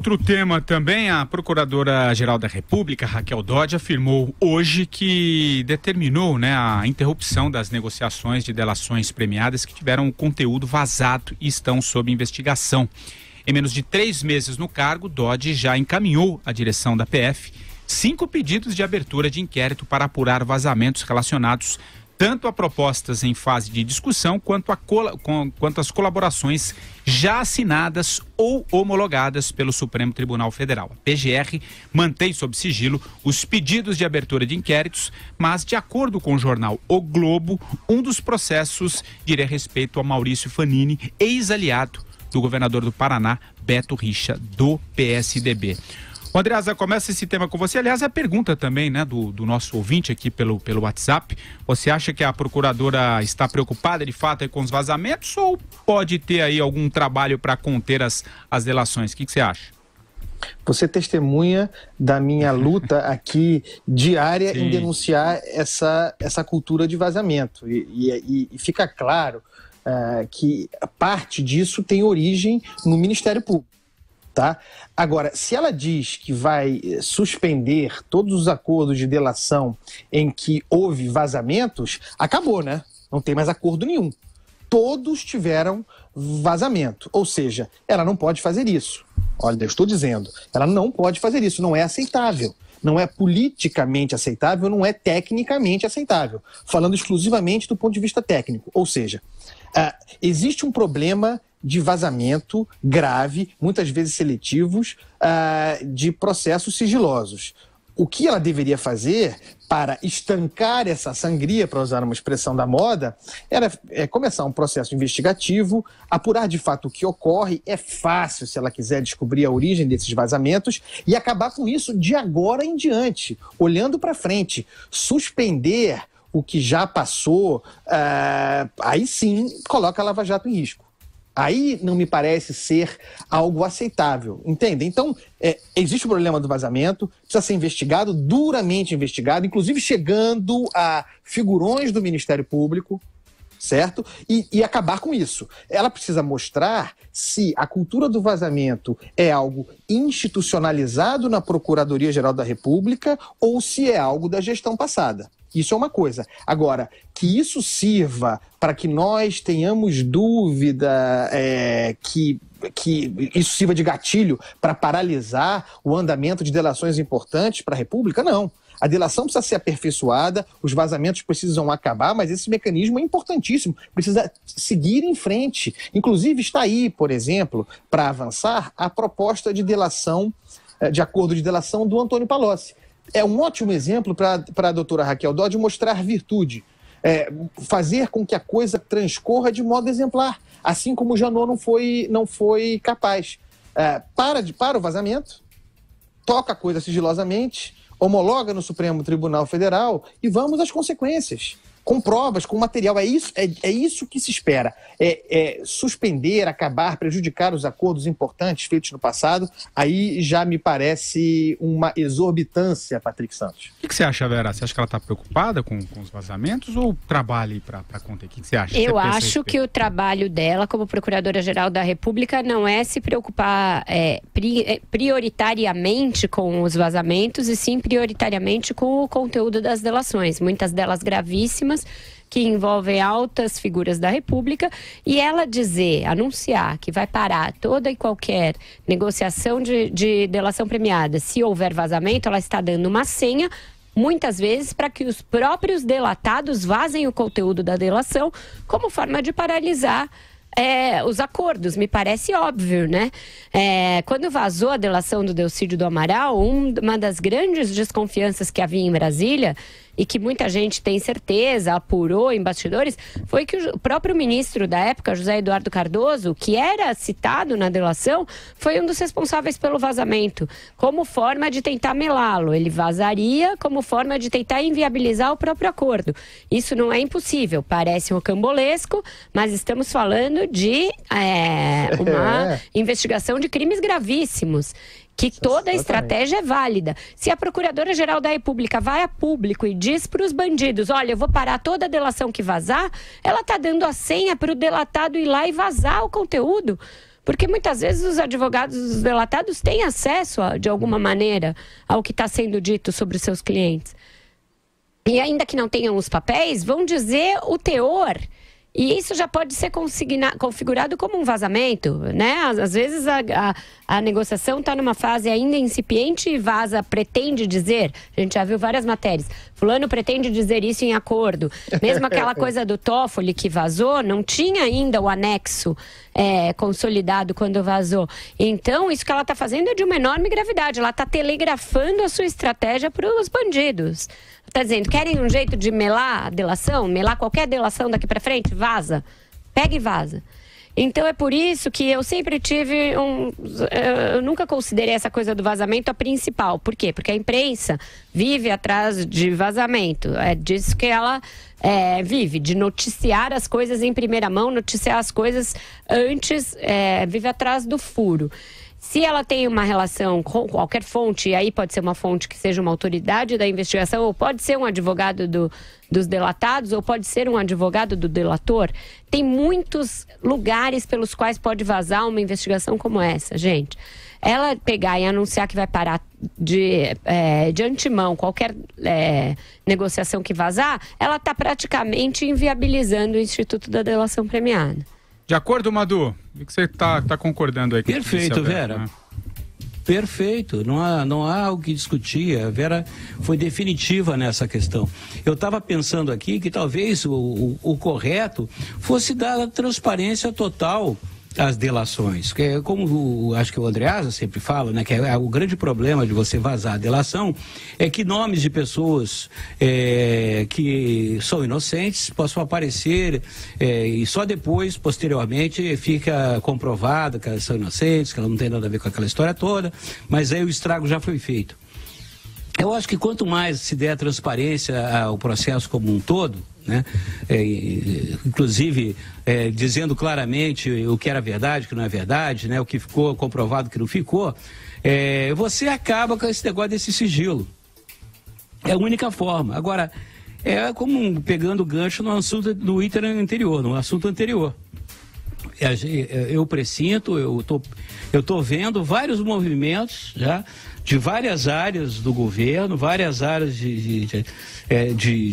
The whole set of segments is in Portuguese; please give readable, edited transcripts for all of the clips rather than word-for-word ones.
Outro tema também, a Procuradora-Geral da República, Raquel Dodge, afirmou hoje que determinou, a interrupção das negociações de delações premiadas que tiveram conteúdo vazado e estão sob investigação. Em menos de 3 meses no cargo, Dodge já encaminhou à direção da PF 5 pedidos de abertura de inquérito para apurar vazamentos relacionados tanto a propostas em fase de discussão quanto às colaborações já assinadas ou homologadas pelo Supremo Tribunal Federal. A PGR mantém sob sigilo os pedidos de abertura de inquéritos, mas, de acordo com o jornal O Globo, um dos processos diria respeito a Maurício Fanini, ex-aliado do governador do Paraná, Beto Richa, do PSDB. Andreasa, começa esse tema com você. Aliás, a pergunta também, do nosso ouvinte aqui pelo WhatsApp. Você acha que a procuradora está preocupada de fato com os vazamentos ou pode ter aí algum trabalho para conter as delações? O que você acha? Você testemunha da minha luta aqui diária Sim. em denunciar essa cultura de vazamento. E fica claro que parte disso tem origem no Ministério Público. Tá? Agora, se ela diz que vai suspender todos os acordos de delação em que houve vazamentos, acabou, né? Não tem mais acordo nenhum. Todos tiveram vazamento, ou seja, ela não pode fazer isso. Olha, eu estou dizendo, ela não pode fazer isso, não é aceitável. Não é politicamente aceitável, não é tecnicamente aceitável. Falando exclusivamente do ponto de vista técnico. Ou seja, existe um problema de vazamento grave, muitas vezes seletivos, de processos sigilosos. O que ela deveria fazer para estancar essa sangria, para usar uma expressão da moda, era começar um processo investigativo, apurar de fato o que ocorre. É fácil, se ela quiser descobrir a origem desses vazamentos, e acabar com isso de agora em diante, olhando para frente, suspender o que já passou, aí sim coloca a Lava Jato em risco. Aí não me parece ser algo aceitável, entende? Então, existe o problema do vazamento, precisa ser investigado, duramente investigado, inclusive chegando a figurões do Ministério Público, certo? E acabar com isso. Ela precisa mostrar se a cultura do vazamento é algo institucionalizado na Procuradoria-Geral da República ou se é algo da gestão passada. Isso é uma coisa. Agora, que isso sirva para que nós tenhamos dúvida, que isso sirva de gatilho para paralisar o andamento de delações importantes para a República, não. A delação precisa ser aperfeiçoada, os vazamentos precisam acabar, mas esse mecanismo é importantíssimo, precisa seguir em frente. Inclusive está aí, por exemplo, para avançar, a proposta de delação, de acordo de delação do Antônio Palocci. É um ótimo exemplo para a doutora Raquel Dodge mostrar virtude, fazer com que a coisa transcorra de modo exemplar, assim como o Janot não foi capaz. Para o vazamento, toca a coisa sigilosamente, homologa no Supremo Tribunal Federal e vamos às consequências. Com provas, com material, é isso que se espera. Suspender, acabar, prejudicar os acordos importantes feitos no passado, aí já me parece uma exorbitância, Patrick Santos. O que você acha, Vera? Você acha que ela está preocupada com os vazamentos ou trabalha para conter? O que você acha? Eu acho que o trabalho dela como Procuradora-Geral da República não é se preocupar prioritariamente com os vazamentos e sim prioritariamente com o conteúdo das delações, muitas delas gravíssimas, que envolvem altas figuras da República, e ela anunciar que vai parar toda e qualquer negociação de delação premiada se houver vazamento, ela está dando uma senha, muitas vezes, para que os próprios delatados vazem o conteúdo da delação como forma de paralisar os acordos. Me parece óbvio, né? Quando vazou a delação do Delcídio do Amaral, uma das grandes desconfianças que havia em Brasília, e que muita gente tem certeza, apurou em bastidores, foi que o próprio ministro da época, José Eduardo Cardoso, que era citado na delação, foi um dos responsáveis pelo vazamento, como forma de tentar melá-lo. Ele vazaria como forma de tentar inviabilizar o próprio acordo. Isso não é impossível, parece rocambolesco, mas estamos falando de uma investigação de crimes gravíssimos, que toda a estratégia é válida. Se a Procuradora-Geral da República vai a público e diz para os bandidos, olha, eu vou parar toda a delação que vazar, ela está dando a senha para o delatado ir lá e vazar o conteúdo. Porque muitas vezes os advogados dos delatados têm acesso, de alguma maneira, ao que está sendo dito sobre os seus clientes. E ainda que não tenham os papéis, vão dizer o teor. E isso já pode ser configurado como um vazamento, né? Às vezes a negociação está numa fase ainda incipiente e vaza, pretende dizer, a gente já viu várias matérias, fulano pretende dizer isso em acordo. Mesmo aquela coisa do Toffoli que vazou, não tinha ainda o anexo consolidado quando vazou. Então, isso que ela está fazendo é de uma enorme gravidade. Ela está telegrafando a sua estratégia para os bandidos. Está dizendo, querem um jeito de melar a delação? Melar qualquer delação daqui para frente? Vaza. Pega e vaza. Então é por isso que eu sempre tive eu nunca considerei essa coisa do vazamento a principal. Por quê? Porque a imprensa vive atrás de vazamento. É disso que ela vive, de noticiar as coisas em primeira mão, noticiar as coisas antes, vive atrás do furo. Se ela tem uma relação com qualquer fonte, e aí pode ser uma fonte que seja uma autoridade da investigação, ou pode ser um advogado dos delatados, ou pode ser um advogado do delator, tem muitos lugares pelos quais pode vazar uma investigação como essa, gente. Ela pegar e anunciar que vai parar de antemão qualquer negociação que vazar, ela está praticamente inviabilizando o Instituto da Delação Premiada. De acordo, Madu? O que você está concordando aí? Perfeito, Vera. Né? Perfeito, não há o que discutir. A Vera foi definitiva nessa questão. Eu estava pensando aqui que talvez o correto fosse dar a transparência total às delações. Que como acho que o Andreasa sempre fala, né, que o grande problema de você vazar a delação é que nomes de pessoas que são inocentes possam aparecer e só depois, posteriormente, fica comprovado que elas são inocentes, que elas não têm nada a ver com aquela história toda, mas aí o estrago já foi feito. Eu acho que quanto mais se der transparência ao processo como um todo, né? Inclusive dizendo claramente o que era verdade, o que não é verdade, né? O que ficou comprovado, o que não ficou, você acaba com esse negócio desse sigilo. É a única forma. Agora, é como pegando gancho no assunto do item anterior, no assunto anterior. Eu presinto, eu tô vendo vários movimentos já de várias áreas do governo, várias áreas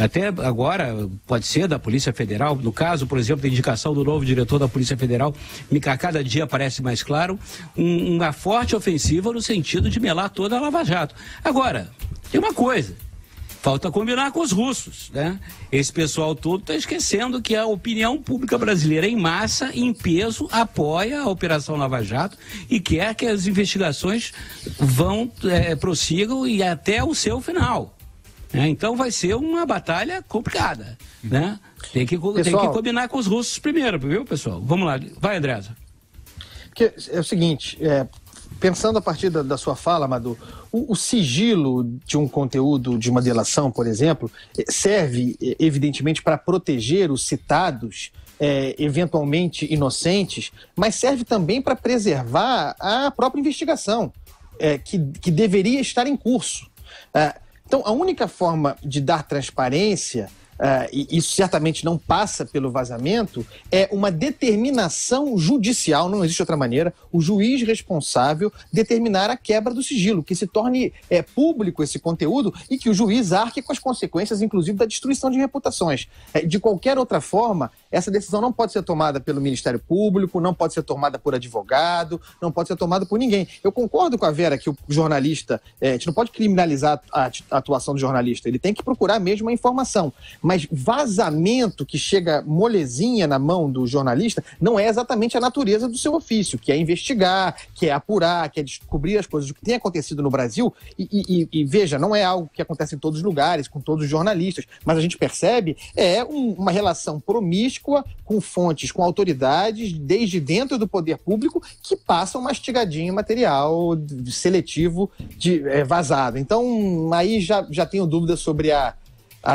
até agora pode ser da Polícia Federal, no caso, por exemplo, da indicação do novo diretor da Polícia Federal, a cada dia parece mais claro, uma forte ofensiva no sentido de melar toda a Lava Jato. Agora, tem uma coisa. Falta combinar com os russos, né? Esse pessoal todo está esquecendo que a opinião pública brasileira em massa, em peso, apoia a Operação Lava Jato e quer que as investigações prossigam e até o seu final. Né? Então vai ser uma batalha complicada, né? Tem que combinar com os russos primeiro, viu, pessoal? Vamos lá. Vai, Andreasa. É o seguinte, pensando a partir da sua fala, Madu, o sigilo de um conteúdo de uma delação, por exemplo, serve evidentemente para proteger os citados, eventualmente inocentes, mas serve também para preservar a própria investigação, que deveria estar em curso. Então, a única forma de dar transparência, e isso certamente não passa pelo vazamento, é uma determinação judicial, não existe outra maneira, o juiz responsável determinar a quebra do sigilo, que se torne público esse conteúdo e que o juiz arque com as consequências, inclusive, da destruição de reputações. De qualquer outra forma, essa decisão não pode ser tomada pelo Ministério Público, não pode ser tomada por advogado, não pode ser tomada por ninguém. Eu concordo com a Vera que o jornalista, a gente não pode criminalizar a atuação do jornalista, ele tem que procurar mesmo a informação. Mas vazamento que chega molezinha na mão do jornalista não é exatamente a natureza do seu ofício, que é investigar, que é apurar, que é descobrir as coisas, o que tem acontecido no Brasil. E veja, não é algo que acontece em todos os lugares, com todos os jornalistas, mas a gente percebe uma relação promíscua com fontes, com autoridades, desde dentro do poder público, que passam mastigadinho material seletivo vazado. Então, aí já tenho dúvidas sobre a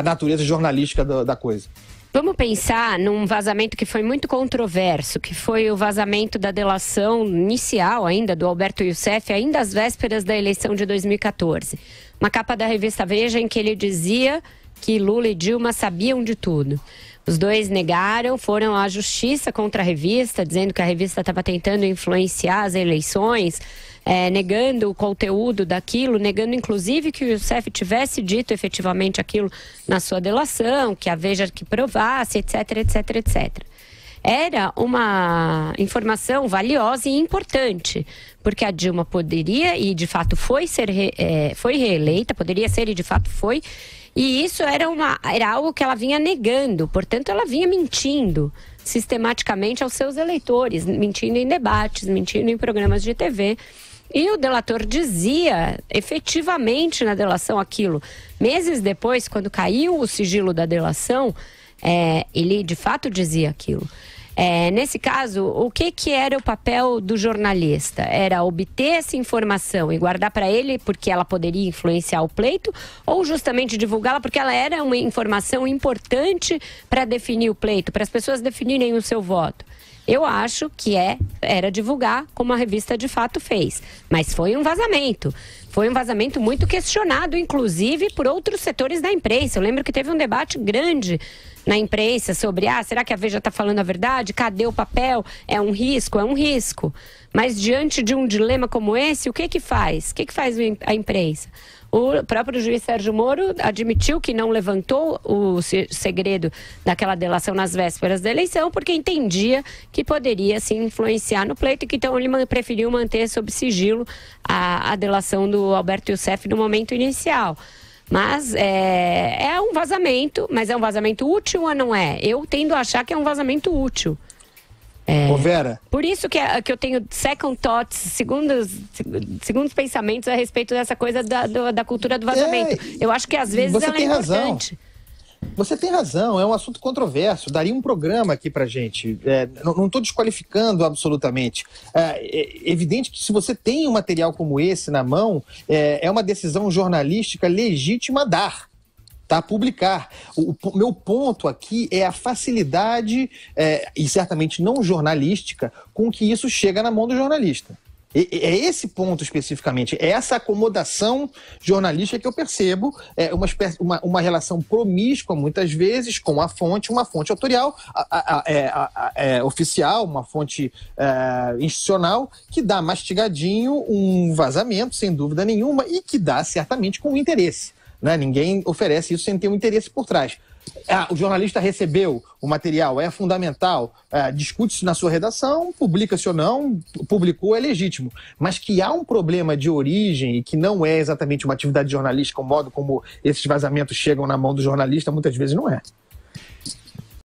natureza jornalística da coisa. Vamos pensar num vazamento que foi muito controverso, que foi o vazamento da delação inicial ainda do Alberto Youssef, ainda às vésperas da eleição de 2014. Uma capa da revista Veja em que ele dizia que Lula e Dilma sabiam de tudo. Os dois negaram, foram à justiça contra a revista, dizendo que a revista estava tentando influenciar as eleições, negando o conteúdo daquilo, negando inclusive que o Youssef tivesse dito efetivamente aquilo na sua delação, que a Veja que provasse, etc, etc, etc. Era uma informação valiosa e importante, porque a Dilma poderia, e de fato foi reeleita, poderia ser e de fato foi, e isso era algo que ela vinha negando, portanto ela vinha mentindo sistematicamente aos seus eleitores, mentindo em debates, mentindo em programas de TV. E o delator dizia efetivamente na delação aquilo. Meses depois, quando caiu o sigilo da delação, ele de fato dizia aquilo. Nesse caso, o que era o papel do jornalista? Era obter essa informação e guardar para ele porque ela poderia influenciar o pleito, ou justamente divulgá-la porque ela era uma informação importante para definir o pleito, para as pessoas definirem o seu voto? Eu acho que era divulgar, como a revista de fato fez. Mas foi um vazamento. Foi um vazamento muito questionado, inclusive, por outros setores da imprensa. Eu lembro que teve um debate grande na imprensa sobre, será que a Veja está falando a verdade? Cadê o papel? É um risco? É um risco. Mas diante de um dilema como esse, o que faz? O que faz a imprensa? O próprio juiz Sérgio Moro admitiu que não levantou o segredo daquela delação nas vésperas da eleição, porque entendia que poderia, sim, influenciar no pleito, e que então ele preferiu manter sob sigilo a delação do Alberto Youssef no momento inicial. Mas é um vazamento, mas é um vazamento útil ou não é? Eu tendo a achar que é um vazamento útil. Ô Vera. Por isso que eu tenho second thoughts, segundos pensamentos a respeito dessa coisa da cultura do vazamento. Eu acho que às vezes ela é importante. Você tem razão, é um assunto controverso, daria um programa aqui pra gente. Não estou desqualificando absolutamente. É evidente que se você tem um material como esse na mão, é uma decisão jornalística legítima a dar. Publicar. O meu ponto aqui é a facilidade, e certamente não jornalística, com que isso chega na mão do jornalista. É esse ponto especificamente, é essa acomodação jornalística que eu percebo, uma relação promíscua muitas vezes com a fonte, uma fonte autorial, oficial, uma fonte institucional, que dá mastigadinho um vazamento, sem dúvida nenhuma, e que dá certamente com interesse. Ninguém oferece isso sem ter um interesse por trás. O jornalista recebeu o material, é fundamental, discute-se na sua redação, publica-se ou não, publicou, é legítimo. Mas que há um problema de origem e que não é exatamente uma atividade jornalística, o modo como esses vazamentos chegam na mão do jornalista, muitas vezes não é.